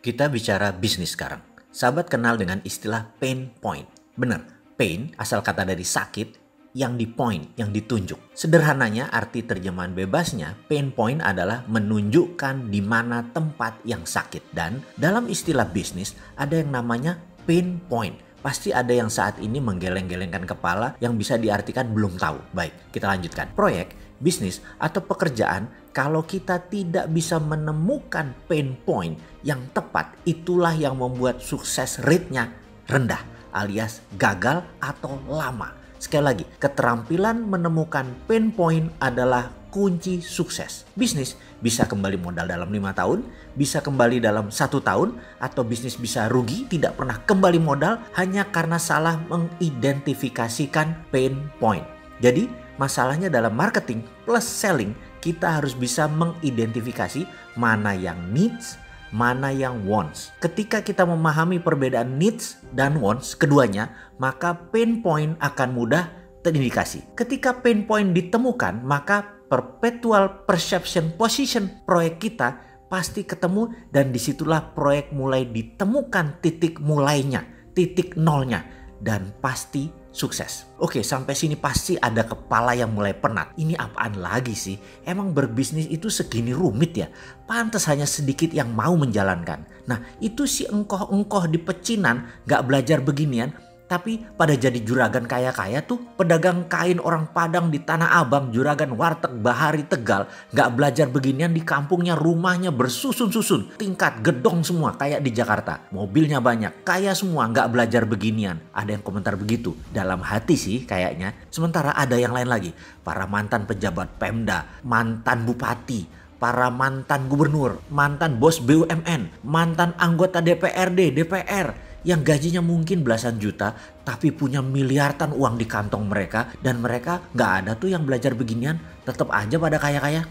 Kita bicara bisnis sekarang. Sahabat kenal dengan istilah pain point. Benar, pain asal kata dari sakit yang di point, yang ditunjuk. Sederhananya arti terjemahan bebasnya, pain point adalah menunjukkan di mana tempat yang sakit. Dan dalam istilah bisnis ada yang namanya pain point. Pasti ada yang saat ini menggeleng-gelengkan kepala yang bisa diartikan belum tahu. Baik, kita lanjutkan. Proyek, bisnis, atau pekerjaan, kalau kita tidak bisa menemukan pain point yang tepat, itulah yang membuat sukses rate-nya rendah alias gagal atau lama. Sekali lagi, keterampilan menemukan pain point adalah kunci sukses. Bisnis bisa kembali modal dalam 5 tahun, bisa kembali dalam 1 tahun, atau bisnis bisa rugi, tidak pernah kembali modal hanya karena salah mengidentifikasikan pain point. Jadi, masalahnya dalam marketing plus selling, kita harus bisa mengidentifikasi mana yang needs, mana yang wants. Ketika kita memahami perbedaan needs dan wants keduanya, maka pain point akan mudah terindikasi. Ketika pain point ditemukan, maka perpetual perception position proyek kita pasti ketemu, dan disitulah proyek mulai ditemukan titik mulainya, titik nolnya, dan pasti sukses. Oke, sampai sini pasti ada kepala yang mulai penat. Ini apaan lagi sih? Emang berbisnis itu segini rumit ya? Pantas hanya sedikit yang mau menjalankan. Nah, itu si engkoh-engkoh di pecinan gak belajar beginian, tapi pada jadi juragan kaya-kaya tuh. Pedagang kain orang Padang di Tanah Abang, juragan warteg Bahari Tegal, gak belajar beginian di kampungnya, rumahnya bersusun-susun, tingkat gedong semua kayak di Jakarta, mobilnya banyak, kaya semua, gak belajar beginian. Ada yang komentar begitu, dalam hati sih kayaknya. Sementara ada yang lain lagi, para mantan pejabat Pemda, mantan bupati, para mantan gubernur, mantan bos BUMN, mantan anggota DPRD, DPR, yang gajinya mungkin belasan juta tapi punya miliaran uang di kantong mereka, dan mereka gak ada tuh yang belajar beginian, tetap aja pada kaya-kaya.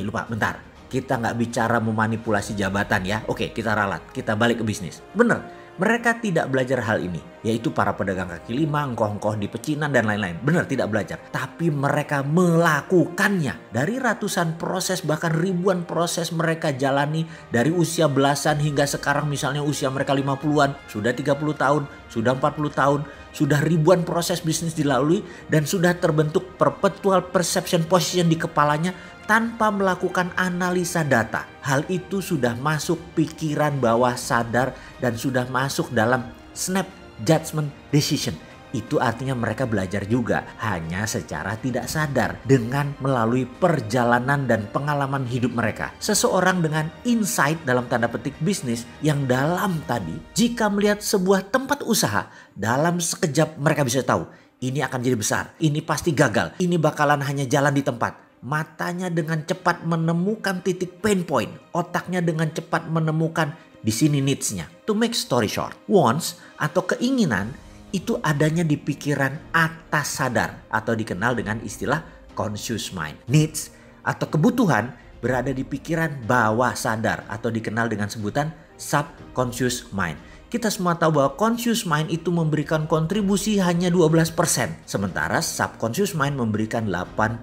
Lupa, bentar, kita gak bicara memanipulasi jabatan ya. Oke, kita ralat, kita balik ke bisnis. Bener, mereka tidak belajar hal ini, yaitu para pedagang kaki lima, engkoh-engkoh di pecinan dan lain-lain. Benar, tidak belajar. Tapi mereka melakukannya. Dari ratusan proses, bahkan ribuan proses mereka jalani dari usia belasan hingga sekarang, misalnya usia mereka 50-an, sudah 30 tahun, sudah 40 tahun, sudah ribuan proses bisnis dilalui, dan sudah terbentuk perpetual perception position di kepalanya tanpa melakukan analisa data. Hal itu sudah masuk pikiran bawah sadar dan sudah masuk dalam snap judgment decision. Itu artinya mereka belajar juga, hanya secara tidak sadar dengan melalui perjalanan dan pengalaman hidup mereka. Seseorang dengan insight dalam tanda petik bisnis yang dalam tadi, jika melihat sebuah tempat usaha, dalam sekejap mereka bisa tahu ini akan jadi besar, ini pasti gagal, ini bakalan hanya jalan di tempat. Matanya dengan cepat menemukan titik pain point. Otaknya dengan cepat menemukan di sini needs-nya. To make story short, wants atau keinginan itu adanya di pikiran atas sadar atau dikenal dengan istilah conscious mind. Needs atau kebutuhan berada di pikiran bawah sadar atau dikenal dengan sebutan subconscious mind. Kita semua tahu bahwa conscious mind itu memberikan kontribusi hanya 12%. Sementara subconscious mind memberikan 88%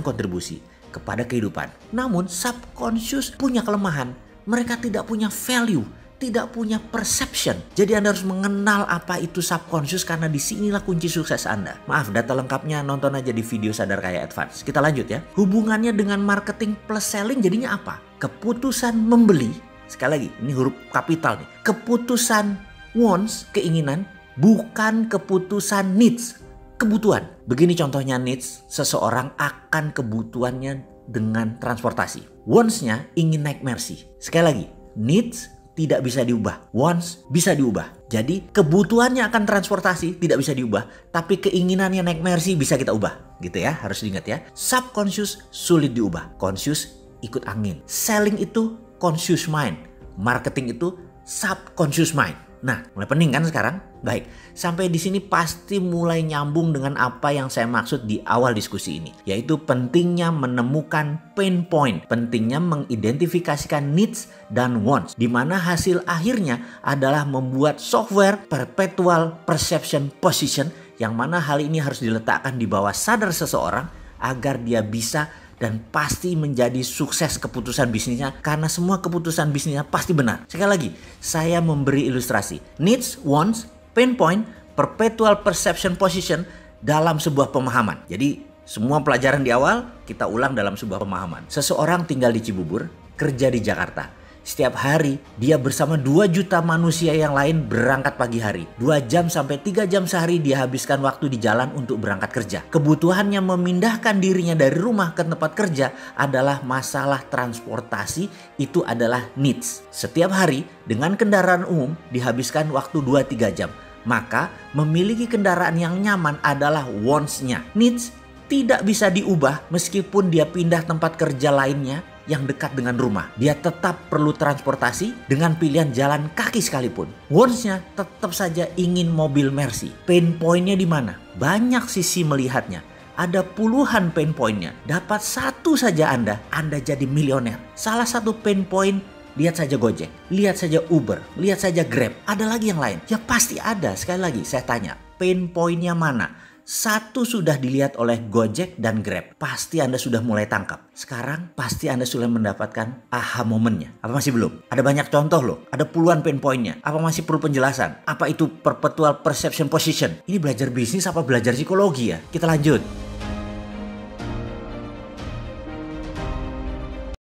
kontribusi kepada kehidupan. Namun subconscious punya kelemahan. Mereka tidak punya value, tidak punya perception. Jadi Anda harus mengenal apa itu subconscious, karena disinilah kunci sukses Anda. Maaf, data lengkapnya nonton aja di video Sadar Kaya Advance. Kita lanjut ya. Hubungannya dengan marketing plus selling jadinya apa? Keputusan membeli. Sekali lagi, ini huruf kapital nih. Keputusan wants, keinginan, bukan keputusan needs, kebutuhan. Begini contohnya needs, seseorang akan kebutuhannya dengan transportasi. Wants-nya ingin naik Mercy. Sekali lagi, needs tidak bisa diubah, wants bisa diubah. Jadi kebutuhannya akan transportasi tidak bisa diubah, tapi keinginannya naik Mercy bisa kita ubah. Gitu ya, harus diingat ya. Subconscious sulit diubah, conscious ikut angin. Selling itu conscious mind, marketing itu subconscious mind. Nah, mulai pening kan sekarang? Baik, sampai di sini pasti mulai nyambung dengan apa yang saya maksud di awal diskusi ini, yaitu pentingnya menemukan pain point, pentingnya mengidentifikasikan needs dan wants, di mana hasil akhirnya adalah membuat software perpetual perception position, yang mana hal ini harus diletakkan di bawah sadar seseorang agar dia bisa dan pasti menjadi sukses keputusan bisnisnya karena semua keputusan bisnisnya pasti benar. Sekali lagi, saya memberi ilustrasi. Needs, wants, pain point, perpetual perception position dalam sebuah pemahaman. Jadi semua pelajaran di awal kita ulang dalam sebuah pemahaman. Seseorang tinggal di Cibubur, kerja di Jakarta. Setiap hari dia bersama 2 juta manusia yang lain berangkat pagi hari. 2 jam sampai 3 jam sehari dia habiskan waktu di jalan untuk berangkat kerja. Kebutuhannya memindahkan dirinya dari rumah ke tempat kerja adalah masalah transportasi, itu adalah needs. Setiap hari dengan kendaraan umum dihabiskan waktu 2-3 jam. Maka memiliki kendaraan yang nyaman adalah wants-nya. Needs tidak bisa diubah meskipun dia pindah tempat kerja lainnya yang dekat dengan rumah. Dia tetap perlu transportasi dengan pilihan jalan kaki sekalipun. Wants-nya tetap saja ingin mobil Mercy. Pain point-nya di mana? Banyak sisi melihatnya. Ada puluhan pain point-nya. Dapat satu saja Anda jadi milioner. Salah satu pain point, lihat saja Gojek, lihat saja Uber, lihat saja Grab. Ada lagi yang lain? Ya pasti ada. Sekali lagi saya tanya, pain point-nya mana? Satu sudah dilihat oleh Gojek dan Grab. Pasti Anda sudah mulai tangkap. Sekarang pasti Anda sudah mendapatkan aha momennya. Apa masih belum? Ada banyak contoh loh. Ada puluhan pain point-nya. Apa masih perlu penjelasan? Apa itu perpetual perception position? Ini belajar bisnis apa belajar psikologi ya? Kita lanjut.